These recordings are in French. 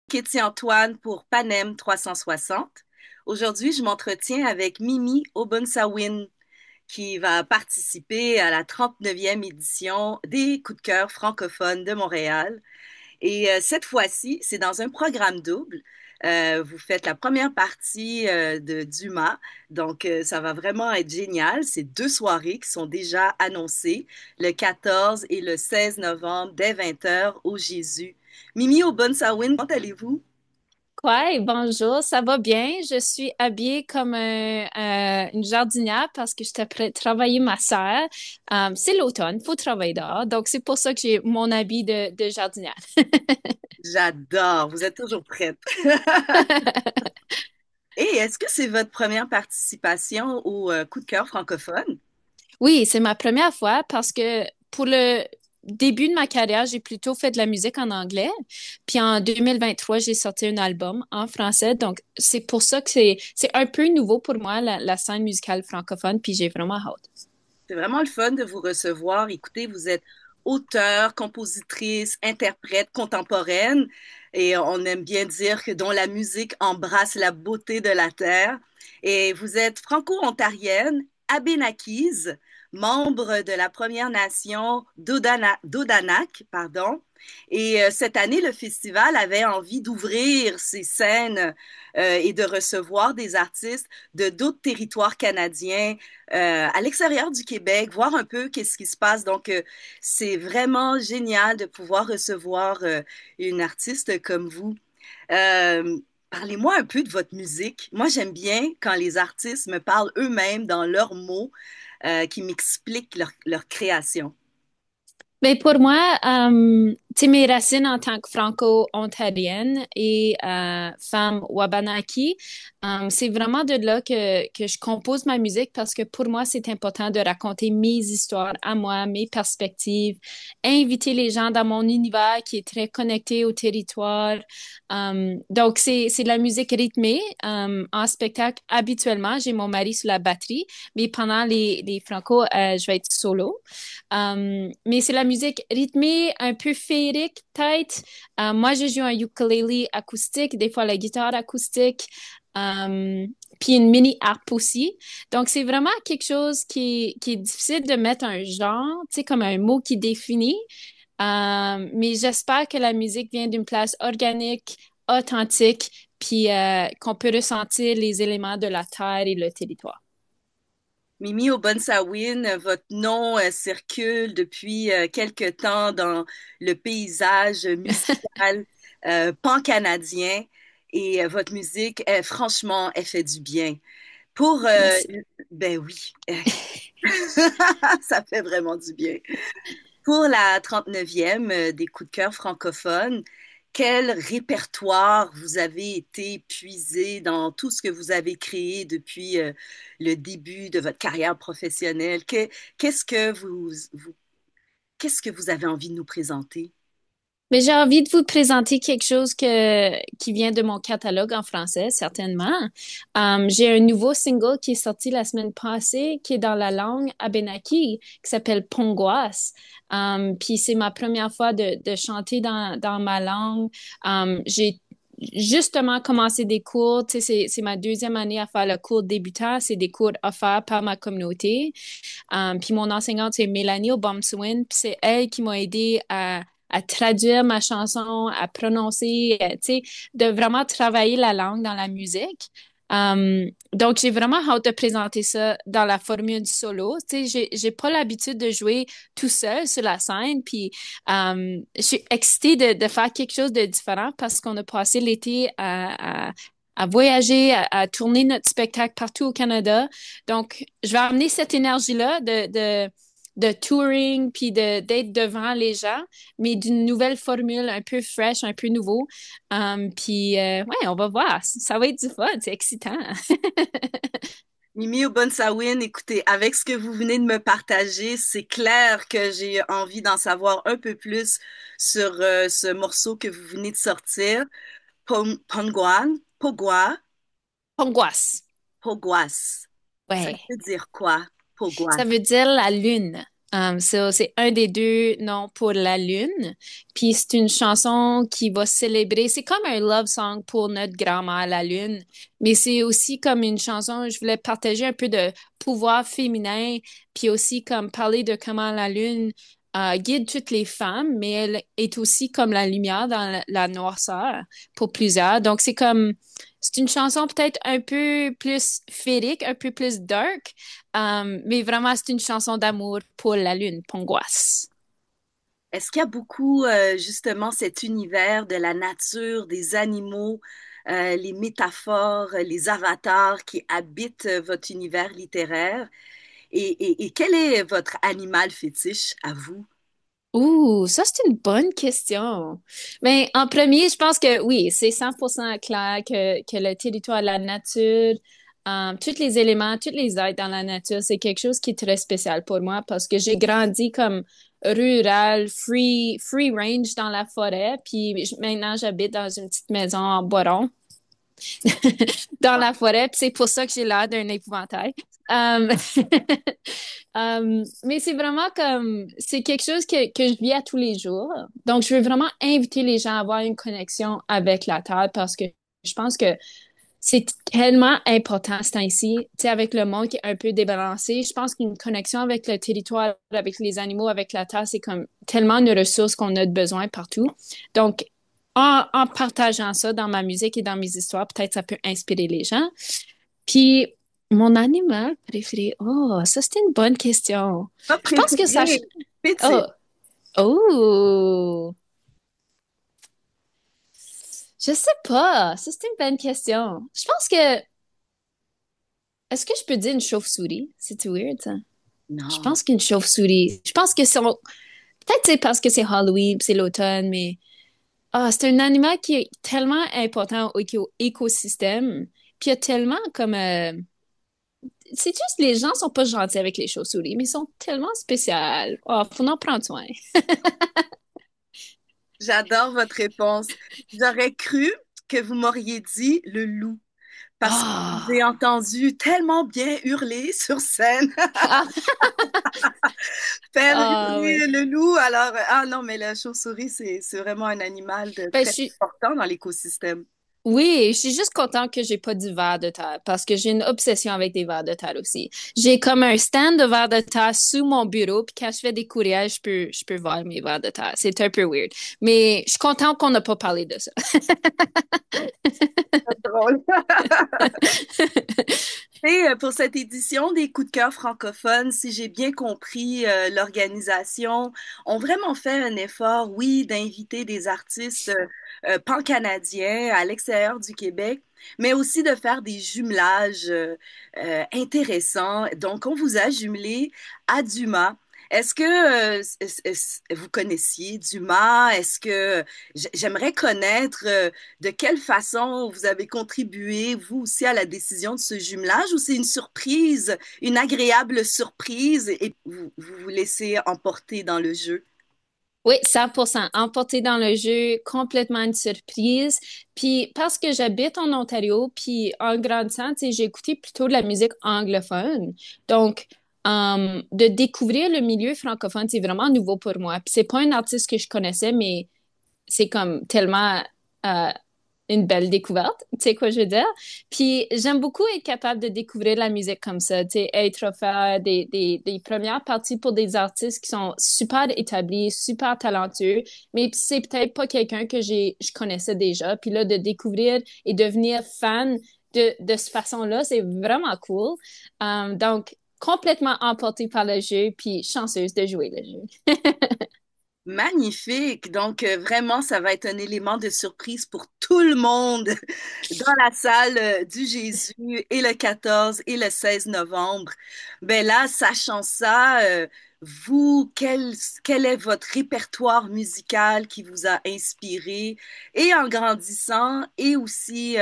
Katie Antoine pour Panem 360. Aujourd'hui, je m'entretiens avec Mimi Obunsawin qui va participer à la 39e édition des Coups de cœur francophones de Montréal. Et cette fois-ci, c'est dans un programme double. Vous faites la première partie de Dumas, donc ça va vraiment être génial. C'est deux soirées qui sont déjà annoncées, le 14 et le 16 novembre dès 20 heures au Jésus. Mimi Obunsawin, comment allez-vous? Ouais, bonjour, ça va bien. Je suis habillée comme une jardinière parce que j'étais prête à travailler ma serre. C'est l'automne, faut travailler dehors. Donc, c'est pour ça que j'ai mon habit de jardinière. J'adore, vous êtes toujours prête. Et est-ce que c'est votre première participation au coup de cœur francophone? Oui, c'est ma première fois parce que pour le début de ma carrière, j'ai plutôt fait de la musique en anglais. Puis en 2023, j'ai sorti un album en français. Donc, c'est pour ça que c'est un peu nouveau pour moi, la scène musicale francophone. Puis j'ai vraiment hâte. C'est vraiment le fun de vous recevoir. Écoutez, vous êtes auteure, compositrice, interprète contemporaine et on aime bien dire que dont la musique embrasse la beauté de la terre. Et vous êtes franco-ontarienne, abénaquise, membre de la Première Nation d'Odanak, pardon. Et cette année, le festival avait envie d'ouvrir ses scènes et de recevoir des artistes de d'autres territoires canadiens à l'extérieur du Québec, voir un peu qu'est-ce qui se passe. Donc, c'est vraiment génial de pouvoir recevoir une artiste comme vous. Parlez-moi un peu de votre musique. Moi, j'aime bien quand les artistes me parlent eux-mêmes dans leurs mots, qui m'expliquent leur création. Mais pour moi, tu sais, mes racines en tant que franco-ontarienne et femme Wabanaki, c'est vraiment de là que je compose ma musique parce que pour moi, c'est important de raconter mes histoires à moi, mes perspectives, inviter les gens dans mon univers qui est très connecté au territoire. Donc, c'est de la musique rythmée. En spectacle, habituellement, j'ai mon mari sur la batterie, mais pendant les franco, je vais être solo. Mais c'est la musique rythmée, un peu féerique, peut-être. Moi, je joue un ukulélé acoustique, des fois la guitare acoustique, euh, puis une mini harpe aussi. Donc, c'est vraiment quelque chose qui est difficile de mettre un genre, tu sais, comme un mot qui définit. Mais j'espère que la musique vient d'une place organique, authentique, puis qu'on peut ressentir les éléments de la terre et le territoire. Mimi Obunsawin, votre nom circule depuis quelque temps dans le paysage musical pan-canadien et votre musique, franchement, elle fait du bien. Pour, Merci. ben oui, ça fait vraiment du bien. Pour la 39e des coups de cœur francophones, quel répertoire vous avez été puisé dans tout ce que vous avez créé depuis le début de votre carrière professionnelle? Qu'est-ce que qu'est-ce que vous avez envie de nous présenter? Mais j'ai envie de vous présenter quelque chose qui vient de mon catalogue en français, certainement. J'ai un nouveau single qui est sorti la semaine passée, qui est dans la langue abénaki, qui s'appelle Pongoise. Puis c'est ma première fois de chanter dans ma langue. J'ai justement commencé des cours, tu sais, c'est ma deuxième année à faire le cours débutant, c'est des cours offerts par ma communauté. Puis mon enseignante, c'est Mélanie Obomsawin, puis c'est elle qui m'a aidé à traduire ma chanson, à prononcer, tu sais, de vraiment travailler la langue dans la musique. Donc, j'ai vraiment hâte de présenter ça dans la formule du solo. Tu sais, j'ai pas l'habitude de jouer tout seul sur la scène, puis je suis excitée de faire quelque chose de différent parce qu'on a passé l'été à voyager, à tourner notre spectacle partout au Canada. Donc, je vais amener cette énergie-là de touring, puis d'être devant les gens, mais d'une nouvelle formule un peu fraîche, un peu nouveau. Puis, ouais, on va voir. Ça va être du fun, c'est excitant. Mimi Obunsawin, écoutez, avec ce que vous venez de me partager, c'est clair que j'ai envie d'en savoir un peu plus sur ce morceau que vous venez de sortir. Pongwan, Pogwa, Angoisse. Pogwas. Ça Ouais. veut dire quoi, Ça Pogwas? veut dire la lune. C'est un des deux noms pour la lune. Puis c'est une chanson qui va célébrer, c'est comme un love song pour notre grand-mère, la lune, mais c'est aussi comme une chanson, je voulais partager un peu de pouvoir féminin, puis aussi comme parler de comment la lune guide toutes les femmes, mais elle est aussi comme la lumière dans la noirceur pour plusieurs. Donc c'est une chanson peut-être un peu plus féerique, un peu plus dark, mais vraiment, c'est une chanson d'amour pour la lune, Pongoise. Est-ce qu'il y a beaucoup, justement, cet univers de la nature, des animaux, les métaphores, les avatars qui habitent votre univers littéraire? Et quel est votre animal fétiche à vous? Ouh, ça, c'est une bonne question. Mais en premier, je pense que oui, c'est 100% clair que le territoire, la nature, tous les éléments, tous les êtres dans la nature, c'est quelque chose qui est très spécial pour moi parce que j'ai grandi comme rural, free range dans la forêt, puis maintenant j'habite dans une petite maison en bois dans la forêt, puis c'est pour ça que j'ai l'air d'un épouvantail. Euh, mais c'est vraiment comme, c'est quelque chose que je vis à tous les jours. Donc, je veux vraiment inviter les gens à avoir une connexion avec la terre parce que je pense que c'est tellement important ce temps-ci, tu sais, avec le monde qui est un peu débalancé. Je pense qu'une connexion avec le territoire, avec les animaux, avec la terre, c'est comme tellement une ressource qu'on a de besoin partout. Donc, en partageant ça dans ma musique et dans mes histoires, peut-être ça peut inspirer les gens. Puis, mon animal préféré, oh, ça c'était une bonne question. Pas Je pense que ça... préféré, Oh, fétiche. oh, je sais pas. Ça c'était une bonne question. Je pense que... Est-ce que je peux dire une chauve-souris? C'est weird, ça? Je Non. pense qu'une chauve-souris. Je pense que c'est... Peut-être c'est parce que c'est Halloween, puis c'est l'automne, mais... Ah, c'est un animal qui est tellement important au écosystème. Puis il y a tellement comme... c'est juste, les gens sont pas gentils avec les chauves-souris, mais ils sont tellement spéciales. Oh, faut en prendre soin. J'adore votre réponse. J'aurais cru que vous m'auriez dit le loup, parce que je vous ai Ah! entendu tellement bien hurler sur scène, Ah, faire ah, ouais. hurler le loup. Alors, ah non, mais la chauve-souris, c'est vraiment un animal de Ben, très important dans l'écosystème. oui, je suis juste contente que j'ai pas du verre de terre parce que j'ai une obsession avec des verres de terre aussi. J'ai comme un stand de verres de terre sous mon bureau, puis quand je fais des courriels, je peux voir mes verres de terre. C'est un peu weird. Mais je suis contente qu'on n'a pas parlé de ça. C'est drôle. Et pour cette édition des coups de cœur francophones, si j'ai bien compris, l'organisation ont vraiment fait un effort, oui, d'inviter des artistes pan-canadiens à l'extérieur du Québec, mais aussi de faire des jumelages intéressants. Donc, on vous a jumelé à Dumas. Est-ce que vous connaissiez Dumas? Est-ce que j'aimerais connaître de quelle façon vous avez contribué, vous aussi, à la décision de ce jumelage ou c'est une surprise, une agréable surprise et vous vous laissez emporter dans le jeu? Oui, 100%. Emporté dans le jeu, complètement une surprise. Puis parce que j'habite en Ontario, puis en grandissant, tu sais, j'ai écouté plutôt de la musique anglophone. Donc, de découvrir le milieu francophone, c'est vraiment nouveau pour moi. Puis c'est pas un artiste que je connaissais, mais c'est comme tellement euh, une belle découverte, tu sais quoi je veux dire? Puis j'aime beaucoup être capable de découvrir la musique comme ça, tu sais, être faire des premières parties pour des artistes qui sont super établis, super talentueux, mais c'est peut-être pas quelqu'un que je connaissais déjà. Puis là, de découvrir et devenir fan de cette façon-là, c'est vraiment cool. Donc, complètement emportée par le jeu, puis chanceuse de jouer le jeu. Magnifique. Donc, vraiment, ça va être un élément de surprise pour tout le monde dans la salle du Jésus et le 14 et le 16 novembre. Ben là, sachant ça, vous, quel est votre répertoire musical qui vous a inspiré et en grandissant et aussi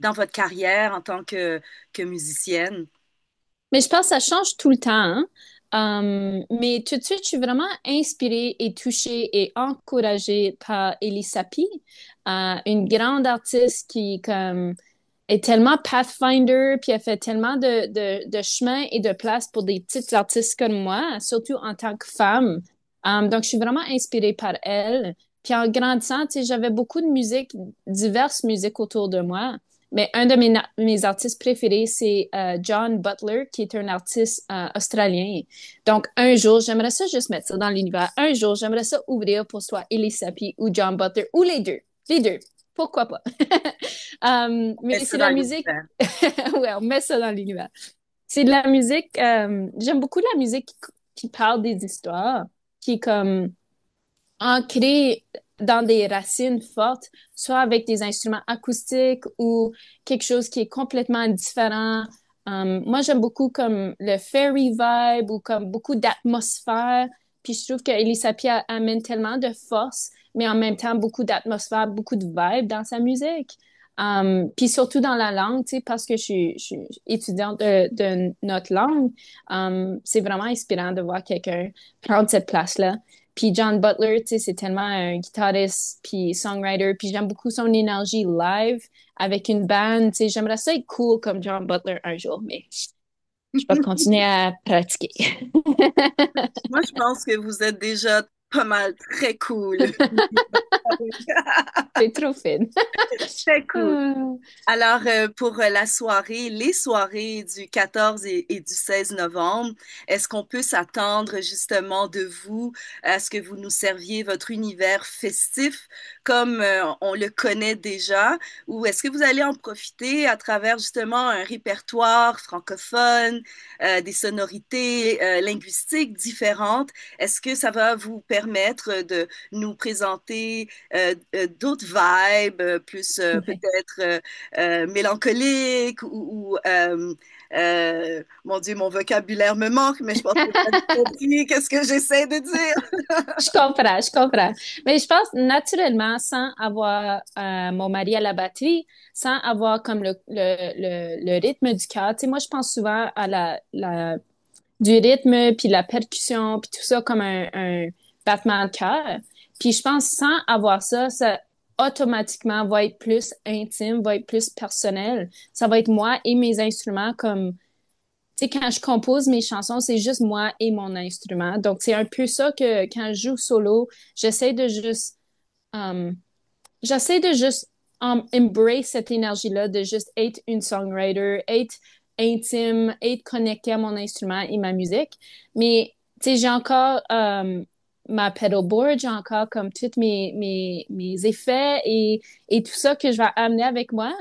dans votre carrière en tant que musicienne? Mais je pense que ça change tout le temps, hein. Mais tout de suite, je suis vraiment inspirée et touchée et encouragée par Elie Sapi, une grande artiste qui, comme, est tellement Pathfinder, puis elle fait tellement de chemin et de place pour des petites artistes comme moi, surtout en tant que femme. Donc, je suis vraiment inspirée par elle. Puis en grandissant, tu sais, j'avais beaucoup de musique, diverses musiques autour de moi. Mais un de mes artistes préférés, c'est John Butler, qui est un artiste australien. Donc, un jour, j'aimerais ça juste mettre ça dans l'univers. Un jour, j'aimerais ça ouvrir pour soit Ellie Sapi ou John Butler, ou les deux. Les deux. Pourquoi pas? Mais Mais ça c'est dans la musique. l'univers. Ouais, on met ça dans l'univers. C'est de la musique. J'aime beaucoup la musique qui parle des histoires, qui est comme ancrée dans des racines fortes, soit avec des instruments acoustiques ou quelque chose qui est complètement différent. Moi, j'aime beaucoup comme le fairy vibe ou comme beaucoup d'atmosphère. Puis je trouve que Elisa Pia amène tellement de force, mais en même temps beaucoup d'atmosphère, beaucoup de vibe dans sa musique. Puis surtout dans la langue, tu sais, parce que je suis étudiante de notre langue, c'est vraiment inspirant de voir quelqu'un prendre cette place-là. Puis John Butler, tu sais, c'est tellement un guitariste puis songwriter. Puis j'aime beaucoup son énergie live avec une band. Tu sais, j'aimerais ça être cool comme John Butler un jour, mais je peux continuer à pratiquer. Moi, je pense que vous êtes déjà pas mal très cool. C'est trop fine. Très cool. Euh, Alors, pour la soirée, les soirées du 14 et du 16 novembre, est-ce qu'on peut s'attendre justement de vous à ce que vous nous serviez votre univers festif comme on le connaît déjà, ou est-ce que vous allez en profiter à travers justement un répertoire francophone, des sonorités linguistiques différentes? Est-ce que ça va vous permettre de nous présenter d'autres vibes, plus ouais. peut-être mélancolique mon Dieu, mon vocabulaire me manque, mais je pense que vous avez compris qu'est-ce que j'essaie de dire. Je comprends, je comprends. Mais je pense naturellement, sans avoir mon mari à la batterie, sans avoir comme le rythme du cœur. Tu sais, moi, je pense souvent à du rythme, puis la percussion, puis tout ça comme un battement de cœur. Puis je pense sans avoir ça, ça automatiquement va être plus intime, va être plus personnel. Ça va être moi et mes instruments comme, tu sais, quand je compose mes chansons, c'est juste moi et mon instrument. Donc c'est un peu ça que quand je joue solo, j'essaie de juste, um, j'essaie de juste embrace cette énergie-là, de juste être une songwriter, être intime, être connecté à mon instrument et ma musique. Mais, tu sais, j'ai encore ma pedalboard, j'ai encore comme tous mes effets et tout ça que je vais amener avec moi.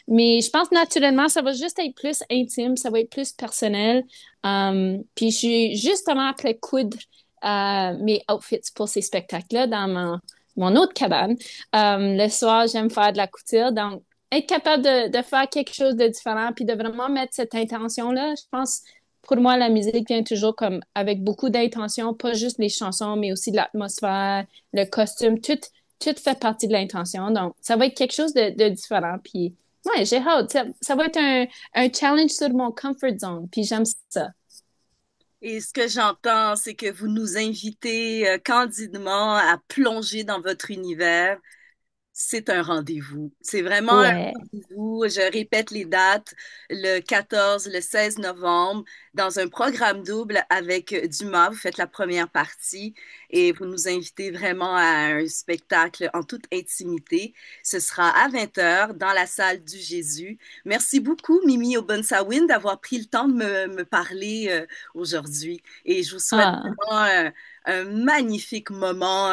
Mais je pense naturellement, ça va juste être plus intime, ça va être plus personnel. Puis je suis justement après coudre mes outfits pour ces spectacles-là dans mon autre cabane. Le soir, j'aime faire de la couture. Donc, être capable de faire quelque chose de différent puis de vraiment mettre cette intention-là, je pense, pour moi, la musique vient toujours comme avec beaucoup d'intention, pas juste les chansons, mais aussi de l'atmosphère, le costume, tout fait partie de l'intention. Donc, ça va être quelque chose de différent. Puis, ouais, j'ai hâte. Ça va être un challenge sur mon comfort zone. Puis, j'aime ça. Et ce que j'entends, c'est que vous nous invitez candidement à plonger dans votre univers. C'est un rendez-vous. C'est vraiment un Ouais. rendez-vous. Je répète les dates, le 14, le 16 novembre, dans un programme double avec Dumas. Vous faites la première partie et vous nous invitez vraiment à un spectacle en toute intimité. Ce sera à 20 heures dans la salle du Jésus. Merci beaucoup, Mimi Obonsawin, d'avoir pris le temps de me parler aujourd'hui. Et je vous souhaite Ah. vraiment un magnifique moment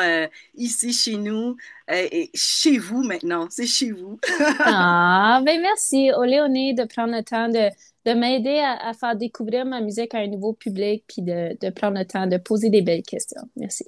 ici chez nous et chez vous maintenant, c'est chez vous. Ah, ben merci, Léonie, de prendre le temps de m'aider à faire découvrir ma musique à un nouveau public, puis de prendre le temps de poser des belles questions. Merci.